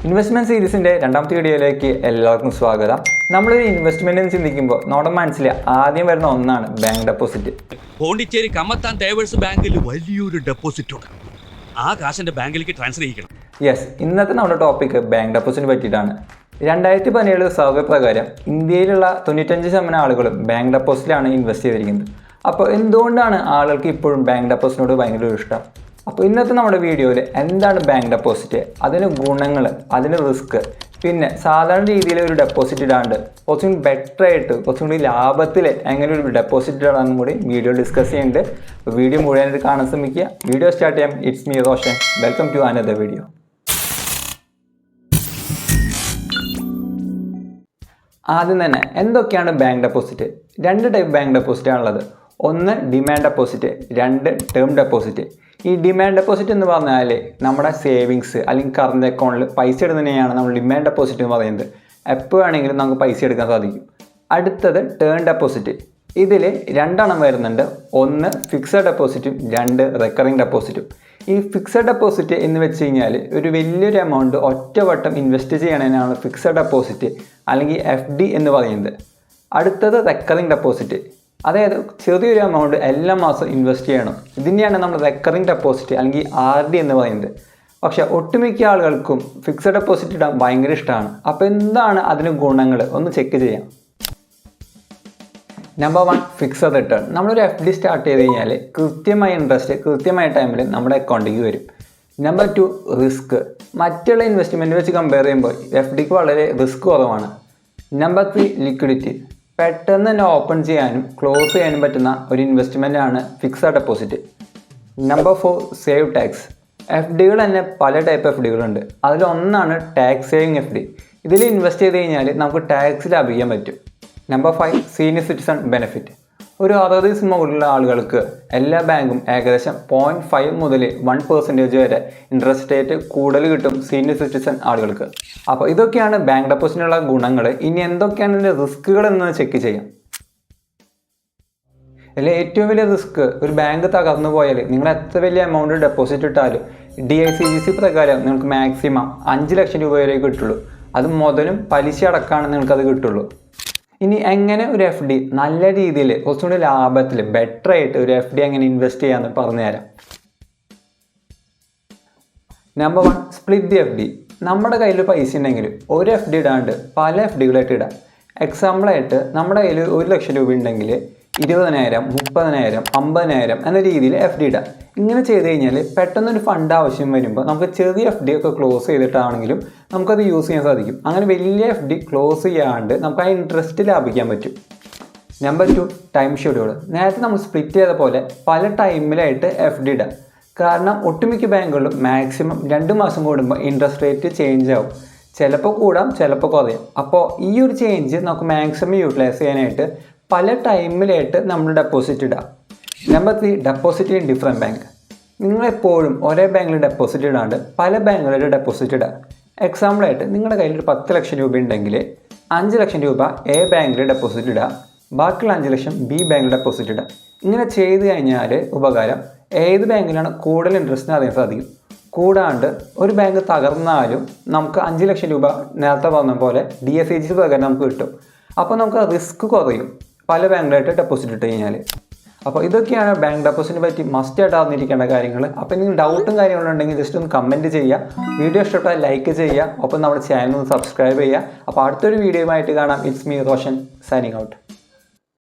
Investment സീരീസിന്റെ രണ്ടാമത്തെ വീഡിയോയിലേക്ക് എല്ലാവർക്കും സ്വാഗതം. നമ്മളൊരു ഇൻവെസ്റ്റ്മെന്റ് ചിന്തിക്കുമ്പോൾ നമ്മുടെ മനസ്സിൽ ആദ്യം വരുന്ന ഒന്നാണ് ബാങ്ക് ഡെപ്പോസിറ്റ്. പോണ്ടിച്ചേരി കമ്മത്താൻ തേവേഴ്സ് ബാങ്കിൽ വലിയൊരു ഡെപ്പോസിറ്റ് ഉണ്ട്. ആ കാശിന്റെ ബാങ്കിലേക്ക് ട്രാൻസ്ഫർ ചെയ്യണം. യെസ്, ഇന്നത്തെ നമ്മുടെ ടോപ്പിക് ബാങ്ക് ഡെപ്പോസിറ്റിനെ പറ്റിയിട്ടാണ്. 2017 സർവേ പ്രകാരം ഇന്ത്യയിലുള്ള 95% ആളുകളും ബാങ്ക് ഡെപ്പോസിറ്റിലാണ് ഇൻവെസ്റ്റ് ചെയ്തിരിക്കുന്നത്. അപ്പോൾ എന്തുകൊണ്ടാണ് ആളുകൾക്ക് ഇപ്പോഴും ബാങ്ക് ഡെപ്പോസിറ്റിനോട് ഭയങ്കര ഇഷ്ടം? അപ്പോൾ ഇന്നത്തെ നമ്മുടെ വീഡിയോയിൽ എന്താണ് ബാങ്ക് ഡെപ്പോസിറ്റ്, അതിന് ഗുണങ്ങൾ, അതിന് റിസ്ക്, പിന്നെ സാധാരണ രീതിയിൽ ഒരു ഡെപ്പോസിറ്റ് ഇടാണ്ട് കുറച്ചും കൂടി ബെറ്റർ ആയിട്ട് കുറച്ചും കൂടി ലാഭത്തിൽ എങ്ങനെ ഒരു ഡെപ്പോസിറ്റ് ഇടാനും കൂടി വീഡിയോ ഡിസ്കസ് ചെയ്യുന്നുണ്ട്. അപ്പോൾ വീഡിയോ മുഴുവനായിട്ട് കാണാൻ ശ്രമിക്കുക. വീഡിയോ സ്റ്റാർട്ട് ചെയ്യാം. It's me Roshan. Welcome to another video. ആദ്യം തന്നെ എന്തൊക്കെയാണ് bank deposit? 2 type bank deposit ആണുള്ളത്. ഒന്ന് ഡിമാൻഡ് ഡെപ്പോസിറ്റ്, 2 ടേം ഡെപ്പോസിറ്റ്. ഈ ഡിമാൻഡ് ഡെപ്പോസിറ്റ് എന്ന് പറഞ്ഞാൽ നമ്മുടെ സേവിങ്സ് അല്ലെങ്കിൽ കറണ്ട് അക്കൗണ്ടിൽ പൈസ ഇടുന്നതിനെയാണ് നമ്മൾ ഡിമാൻഡ് ഡെപ്പോസിറ്റ് എന്ന് പറയുന്നത്. എപ്പോൾ വേണമെങ്കിലും നമുക്ക് പൈസ എടുക്കാൻ സാധിക്കും. അടുത്തത് ടേം ഡെപ്പോസിറ്റ്. ഇതിൽ 2 വരുന്നുണ്ട്. ഒന്ന് ഫിക്സഡ് ഡെപ്പോസിറ്റും 2 റെക്കറിങ് ഡെപ്പോസിറ്റും. ഈ ഫിക്സഡ് ഡെപ്പോസിറ്റ് എന്ന് വെച്ച് കഴിഞ്ഞാൽ ഒരു വലിയൊരു എമൗണ്ട് ഒറ്റവട്ടം ഇൻവെസ്റ്റ് ചെയ്യണതിനാണ് ഫിക്സഡ് ഡെപ്പോസിറ്റ് അല്ലെങ്കിൽ FD എന്ന് പറയുന്നത്. അടുത്തത് റെക്കറിങ് ഡെപ്പോസിറ്റ്, അതായത് ചെറിയൊരു എമൗണ്ട് എല്ലാ മാസം ഇൻവെസ്റ്റ് ചെയ്യണം. ഇതിനെയാണ് നമ്മൾ റെക്കറിങ് ഡെപ്പോസിറ്റ് അല്ലെങ്കിൽ RD എന്ന് പറയുന്നത്. പക്ഷേ ഒട്ടുമിക്ക ആളുകൾക്കും ഫിക്സഡ് ഡെപ്പോസിറ്റ് ഇടാൻ ഭയങ്കര ഇഷ്ടമാണ്. അപ്പോൾ എന്താണ് അതിന് ഗുണങ്ങൾ ഒന്ന് ചെക്ക് ചെയ്യാം. Number 1, fixed return. നമ്മളൊരു FD സ്റ്റാർട്ട് ചെയ്ത് കഴിഞ്ഞാൽ കൃത്യമായ ഇൻട്രസ്റ്റ് കൃത്യമായ ടൈമിൽ നമ്മുടെ അക്കൗണ്ടിലേക്ക് വരും. Number 2, risk. മറ്റുള്ള ഇൻവെസ്റ്റ്മെൻറ്റ് വെച്ച് കമ്പയർ ചെയ്യുമ്പോൾ FDക്ക് വളരെ റിസ്ക് കുറവാണ്. Number 3, liquidity. പെട്ടെന്ന് തന്നെ ഓപ്പൺ ചെയ്യാനും ക്ലോസ് ചെയ്യാനും പറ്റുന്ന ഒരു ഇൻവെസ്റ്റ്മെൻ്റ് ആണ് fixed deposit. Number 4, save tax. FDകൾ തന്നെ പല ടൈപ്പ് FDകളുണ്ട്. അതിലൊന്നാണ് ടാക്സ് സേവിങ് FD. ഇതിൽ ഇൻവെസ്റ്റ് ചെയ്ത് കഴിഞ്ഞാൽ നമുക്ക് ടാക്സ് ലാഭിക്കാൻ പറ്റും. Number 5, senior citizen benefit. ഒരു 60 ദിവസം മുകളിലുള്ള ആളുകൾക്ക് എല്ലാ ബാങ്കും ഏകദേശം 0.5 മുതൽ 1% വരെ ഇൻട്രസ്റ്റ് റേറ്റ് കൂടുതൽ കിട്ടും സീനിയർ സിറ്റിസൺ ആളുകൾക്ക്. അപ്പോൾ ഇതൊക്കെയാണ് ബാങ്ക് ഡെപ്പോസിറ്റിനുള്ള ഗുണങ്ങൾ. ഇനി എന്തൊക്കെയാണ് ഇതിൻ്റെ റിസ്കുകൾ എന്ന് ചെക്ക് ചെയ്യാം. ഇതിൽ ഏറ്റവും വലിയ റിസ്ക്, ഒരു ബാങ്ക് തകർന്നു പോയാൽ നിങ്ങൾ എത്ര വലിയ എമൗണ്ട് ഡെപ്പോസിറ്റ് ഇട്ടാലും DICGC പ്രകാരം നിങ്ങൾക്ക് മാക്സിമം 5 ലക്ഷം രൂപ വരെ കിട്ടുള്ളൂ. അത് മുതലും പലിശ അടക്കമാണ് നിങ്ങൾക്കത് കിട്ടുള്ളൂ. ഇനി എങ്ങനെ ഒരു FD നല്ല രീതിയിൽ കുറച്ചുകൂടി ലാഭത്തിൽ ബെറ്റർ ആയിട്ട് ഒരു FD എങ്ങനെ ഇൻവെസ്റ്റ് ചെയ്യാമെന്ന് പറഞ്ഞുതരാം. Number 1, split the FD. നമ്മുടെ കയ്യിൽ പൈസ ഉണ്ടെങ്കിൽ ഒരു FD ഇടാണ്ട് പല FDകളായിട്ട് ഇടാം. എക്സാമ്പിളായിട്ട് നമ്മുടെ കയ്യിൽ 1 ലക്ഷം രൂപ ഉണ്ടെങ്കിൽ 20,000, 30,000, 50,000 എന്ന രീതിയിൽ FD ഇടാം. ഇങ്ങനെ ചെയ്ത് കഴിഞ്ഞാൽ പെട്ടെന്നൊരു ഫണ്ട് ആവശ്യം വരുമ്പോൾ നമുക്ക് ചെറിയ FD ഒക്കെ ക്ലോസ് ചെയ്തിട്ടാണെങ്കിലും നമുക്കത് യൂസ് ചെയ്യാൻ സാധിക്കും. അങ്ങനെ വലിയ FD ക്ലോസ് ചെയ്യാണ്ട് നമുക്ക് ആ ഇൻട്രസ്റ്റ് ലാഭിക്കാൻ പറ്റും. Number 2, time schedule. നേരത്തെ നമ്മൾ സ്പ്ലിറ്റ് ചെയ്ത പോലെ പല ടൈമിലായിട്ട് FD ഇടാം. കാരണം ഒട്ടുമിക്ക ബാങ്കുകളിലും മാക്സിമം 2 മാസം കൂടുമ്പോൾ ഇൻട്രസ്റ്റ് റേറ്റ് ചേഞ്ച് ആവും. ചിലപ്പോൾ കൂടാം, ചിലപ്പോൾ കുറയാം. അപ്പോൾ ഈ ഒരു ചേഞ്ച് നമുക്ക് മാക്സിമം യൂട്ടിലൈസ് ചെയ്യാനായിട്ട് പല ടൈമിലായിട്ട് നമ്മൾ ഡെപ്പോസിറ്റ് ഇടാം. Number 3, deposit in different bank. നിങ്ങളെപ്പോഴും ഒരേ ബാങ്കിൽ ഡെപ്പോസിറ്റ് ഇടാണ്ട് പല ബാങ്കുകളിൽ ഡെപ്പോസിറ്റ് ഇടാം. എക്സാമ്പിളായിട്ട് നിങ്ങളുടെ കയ്യിൽ ഒരു 10 ലക്ഷം രൂപ ഉണ്ടെങ്കിൽ 5 ലക്ഷം രൂപ A ബാങ്കിൽ ഡെപ്പോസിറ്റ് ഇടാം, ബാക്കിയുള്ള 5 ലക്ഷം B ബാങ്കിൽ ഡെപ്പോസിറ്റ് ഇടാം. ഇങ്ങനെ ചെയ്ത് കഴിഞ്ഞാൽ ഉപകാരം ഏത് ബാങ്കിലാണ് കൂടുതൽ ഇൻട്രസ്റ്റ് അറിയാൻ സാധിക്കും. കൂടാണ്ട് ഒരു ബാങ്ക് തകർന്നാലും നമുക്ക് 5 ലക്ഷം രൂപ നേരത്തെ പറഞ്ഞ പോലെ DICGC പ്രകാരം നമുക്ക് കിട്ടും. അപ്പോൾ നമുക്ക് റിസ്ക് കുറയും പല ബാങ്കിലായിട്ട് ഡെപ്പോസിറ്റ് ഇട്ട് കഴിഞ്ഞാൽ. അപ്പോൾ ഇതൊക്കെയാണ് ബാങ്ക് ഡെപ്പോസിറ്റിനെ പറ്റി മസ്റ്റായിട്ട് അറിഞ്ഞിരിക്കേണ്ട കാര്യങ്ങൾ. അപ്പോൾ നിങ്ങൾ ഡൗട്ടും കാര്യങ്ങളുണ്ടെങ്കിൽ ജസ്റ്റ് ഒന്ന് കമൻറ്റ് ചെയ്യുക. വീഡിയോ ഇഷ്ടപ്പെട്ടാൽ ലൈക്ക് ചെയ്യുക. ഒപ്പം നമ്മുടെ ചാനൽ ഒന്ന് സബ്സ്ക്രൈബ് ചെയ്യുക. അപ്പോൾ അടുത്തൊരു വീഡിയോയുമായിട്ട് കാണാം. It's me Roshan signing out.